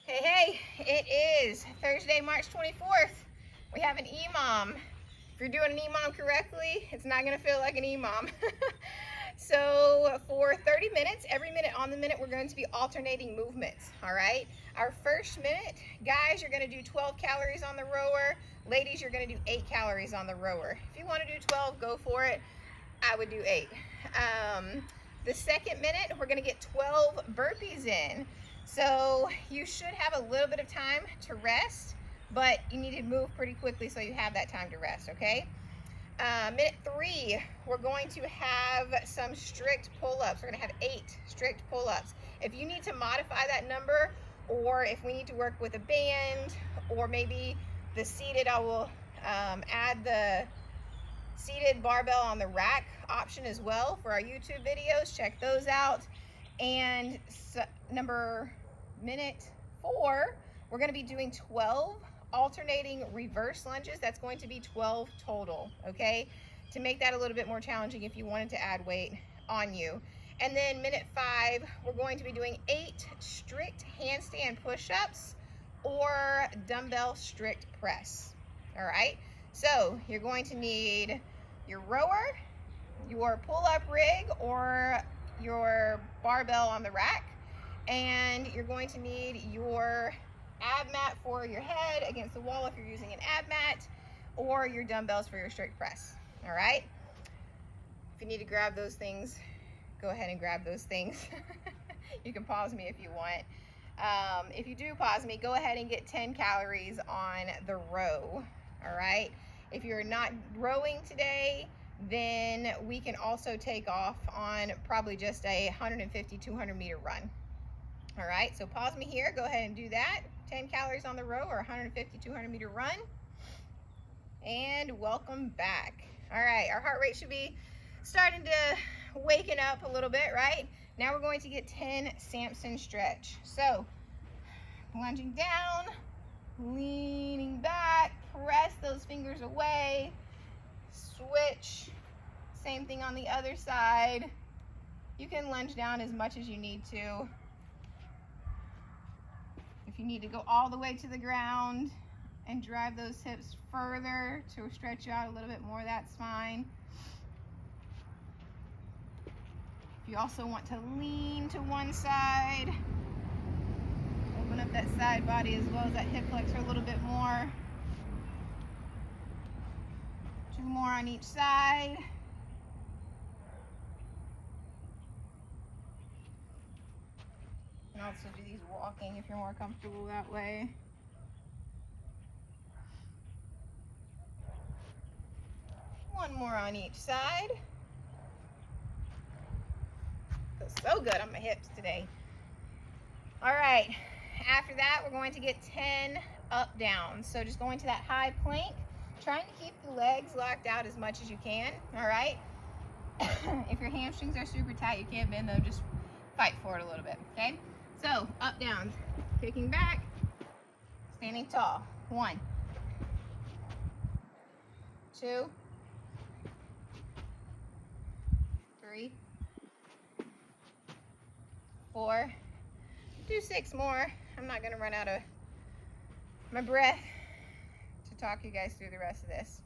Hey, it is Thursday, March 24th. We have an EMOM. If you're doing an EMOM correctly, it's not gonna feel like an EMOM. So for 30 minutes, every minute on the minute, we're going to be alternating movements, all right? Our first minute, guys, you're gonna do 12 calories on the rower. Ladies, you're gonna do 8 calories on the rower. If you wanna do 12, go for it. I would do 8. The second minute, we're gonna get 12 burpees in. So you should have a little bit of time to rest, but you need to move pretty quickly so you have that time to rest, okay? Minute 3, we're going to have some strict pull-ups. We're gonna have 8 strict pull-ups. If you need to modify that number, or if we need to work with a band, or maybe the seated, I will add the seated barbell on the rack option as well for our YouTube videos. Check those out. And minute 4, we're going to be doing 12 alternating reverse lunges. That's going to be 12 total, okay? To make that a little bit more challenging if you wanted to add weight on you. And then minute 5, we're going to be doing 8 strict handstand push-ups or dumbbell strict press, all right? So you're going to need your rower, your pull-up rig, or your barbell on the rack, and you're going to need your ab mat for your head against the wall if you're using an ab mat, or your dumbbells for your strict press, all right? If you need to grab those things, go ahead and grab those things. You can pause me if you want. If you do pause me, go ahead and get 10 calories on the row, all right? If you're not rowing today, then we can also take off on probably just a 150, 200 meter run. All right, so pause me here, go ahead and do that. 10 calories on the row or 150, 200 meter run. And welcome back. All right, our heart rate should be starting to waken up a little bit, right? Now we're going to get 10 Samson stretch. So lunging down, leaning back, press those fingers away, switch, same thing on the other side. You can lunge down as much as you need to. If you need to go all the way to the ground and drive those hips further to stretch you out a little bit more, that's fine. If you also want to lean to one side, open up that side body as well as that hip flexor a little bit more. 2 more on each side. You can also do these walking if you're more comfortable that way. One more on each side. Feels so good on my hips today. All right, after that, we're going to get 10 up downs. So just going to that high plank, trying to keep the legs locked out as much as you can, all right? If your hamstrings are super tight, you can't bend them, just fight for it a little bit, okay? So, up downs, kicking back, standing tall. 1, 2, 3, 4, do 6 more. I'm not gonna run out of my breath to talk you guys through the rest of this.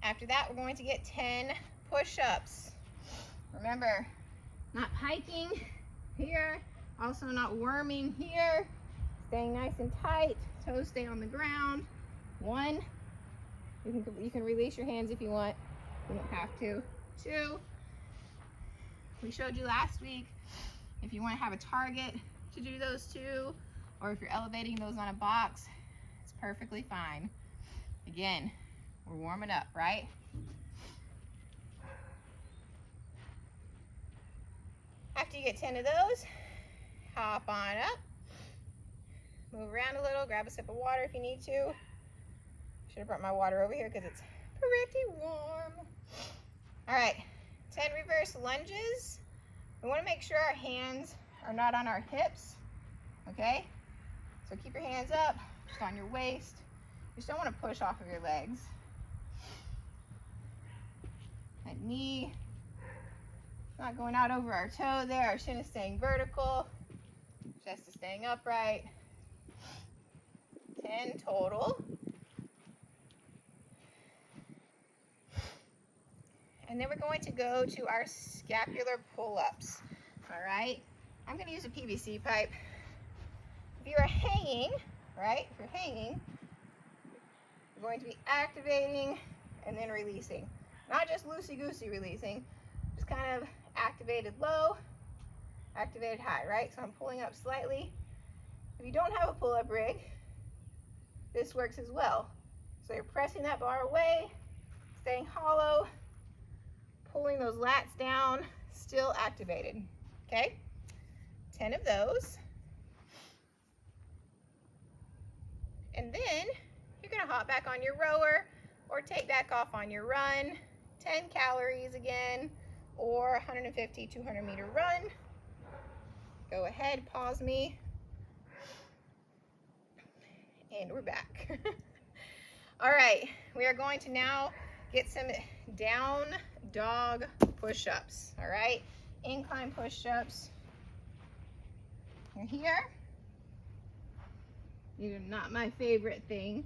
After that, we're going to get 10 push-ups. Remember, not hiking here, also not worming here, staying nice and tight, toes stay on the ground. 1, you can release your hands if you want, you don't have to. 2, we showed you last week, if you want to have a target to do those 2, or if you're elevating those on a box, it's perfectly fine. Again, we're warming up, right? After you get 10 of those, hop on up, move around a little, grab a sip of water if you need to. Should have brought my water over here because it's pretty warm. All right, 10 reverse lunges. We want to make sure our hands are not on our hips, okay? So keep your hands up, just on your waist. You just don't want to push off of your legs. That knee not going out over our toe there. Our shin is staying vertical. Chest is staying staying upright. 10 total. And then we're going to go to our scapular pull-ups. All right, I'm going to use a PVC pipe. If you are hanging, right, if you're hanging, you're going to be activating and then releasing. Not just loosey-goosey releasing, just kind of activated low, activated high, right? So I'm pulling up slightly. If you don't have a pull-up rig, this works as well. So you're pressing that bar away, staying hollow, pulling those lats down, still activated, okay? 10 of those. And then you're gonna hop back on your rower or take back off on your run. 10 calories again, or 150, 200 meter run. Go ahead, pause me. And we're back. All right, we are going to now get some down dog push-ups, all right? Incline push-ups. You're here. You're not my favorite thing.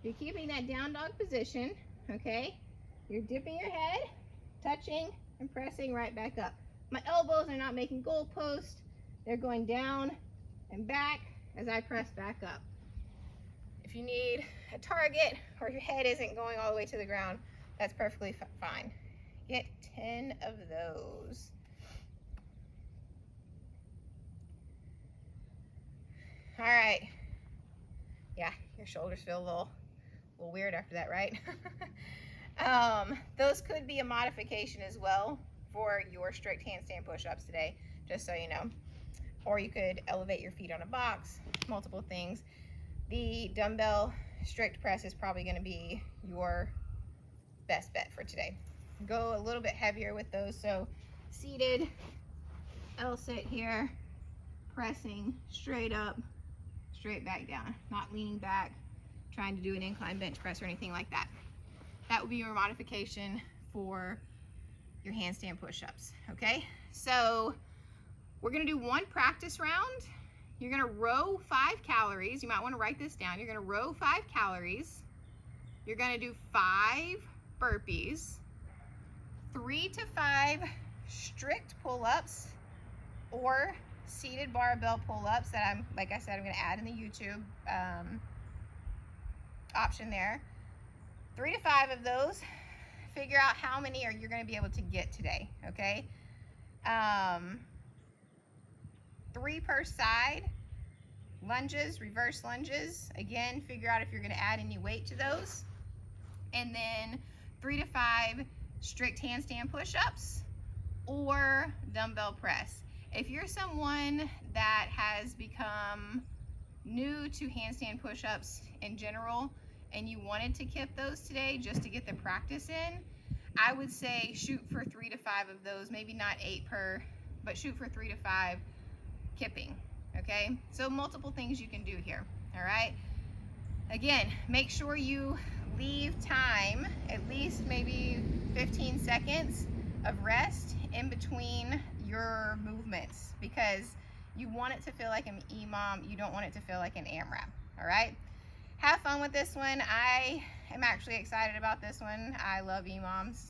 You're keeping that down dog position, okay? You're dipping your head, touching, and pressing right back up. My elbows are not making goalposts. They're going down and back as I press back up. If you need a target or your head isn't going all the way to the ground, that's perfectly fine. Get 10 of those. All right. Yeah, your shoulders feel a little weird after that, right? Those could be a modification as well for your strict handstand push-ups today, just so you know. Or you could elevate your feet on a box, multiple things. The dumbbell strict press is probably going to be your best bet for today. Go a little bit heavier with those. So seated, L-sit here, pressing straight up, straight back down, not leaning back, trying to do an incline bench press or anything like that. That would be your modification for your handstand push-ups, okay? So we're gonna do one practice round. You're gonna row 5 calories. You might wanna write this down. You're gonna row 5 calories. You're gonna do 5 burpees, 3 to 5 strict pull-ups or seated barbell pull-ups that like I said, I'm gonna add in the YouTube option there. 3 to 5 of those. Figure out how many you're gonna be able to get today, okay? 3 per side. Lunges, reverse lunges. Again, figure out if you're gonna add any weight to those. And then 3 to 5 strict handstand push-ups or dumbbell press. If you're someone that has become new to handstand push-ups in general and you wanted to kip those today just to get the practice in, I would say shoot for 3 to 5 of those, maybe not 8 per, but shoot for 3 to 5 kipping, okay? So multiple things you can do here, all right? Again, make sure you leave time, at least maybe 15 seconds of rest in between your movements, because you want it to feel like an EMOM, you don't want it to feel like an AMRAP, all right? Have fun with this one. I am actually excited about this one. I love EMOMs,